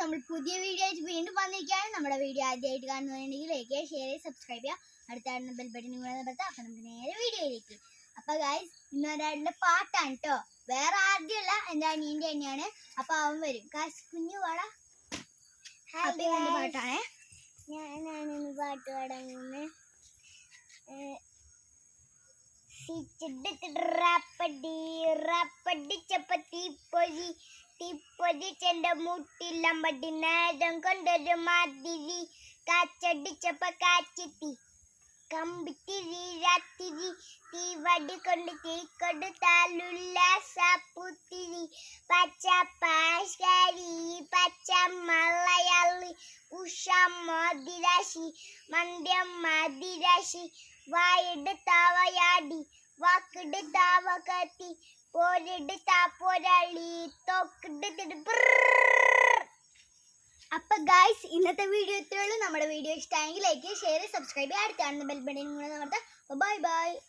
നമ്മൾ പുതിയ വീഡിയോ ആയിട്ട് വീണ്ടും വന്നിരിക്കുകയാണ്. നമ്മുടെ വീഡിയോ ആദ്യമായിട്ട് കാണുന്നുണ്ടെങ്കിൽ ലൈക്ക് ചെയ്യുക, ഷെയർ ചെയ്യുക, സബ്സ്ക്രൈബ് ചെയ്യുക. അടുത്ത ബെൽ ബട്ടൺ കൂടെ അമർത്തുക. അപ്പം നമുക്ക് നേരെ വീഡിയോയിലേക്ക്. അപ്പോൾ ഗൈസ്, ഇന്നൊരാളുടെ പാട്ടാണ് കേട്ടോ. വേറെ ആദ്യമല്ല, എൻ്റെ അനിയൻ്റെ തന്നെയാണ്. അപ്പോൾ അവൻ വരും. കുഞ്ഞു പാടാ. പാട്ടാണേ. ഞാനാണ് പാട്ട് പാടാൻ റപ്പടി ചപ്പത്തി പൊരി തീപ്പൊരി ചെണ്ട മുട്ടില്ലമ്പടി നേരം കൊണ്ടൊരു മാതിരി കാച്ചടിച്ചപ്പ കാച്ചെത്തി കമ്പിത്തിരി രാത്തിരി തീവടി കൊണ്ട് തീക്കൊടുത്താലുല്ലാസപ്പുത്തിരി പച്ച പാശ്കാരി പച്ച മലയാളി ഉഷ മദിരാശി മന്ദ്യം മദിരാശി വായെടുത്താവയാടി വാക്കെടുത്താവ കത്തി പോരെടുത്താ പോരാളി തോക്കെടുത്തിട്ട്. അപ്പൊ ഗൈസ്, ഇന്നത്തെ വീഡിയോ ഇത്രയുള്ളൂ. നമ്മുടെ വീഡിയോ ഇഷ്ടമായെങ്കിൽ ലൈക്ക് ചെയ്യുക, ഷെയർ ചെയ്യുക, സബ്സ്ക്രൈബ് ചെയ്യുക. അടുത്ത ബെൽ ബട്ടൺ കൂടെ അമർത്തുക. Bye bye.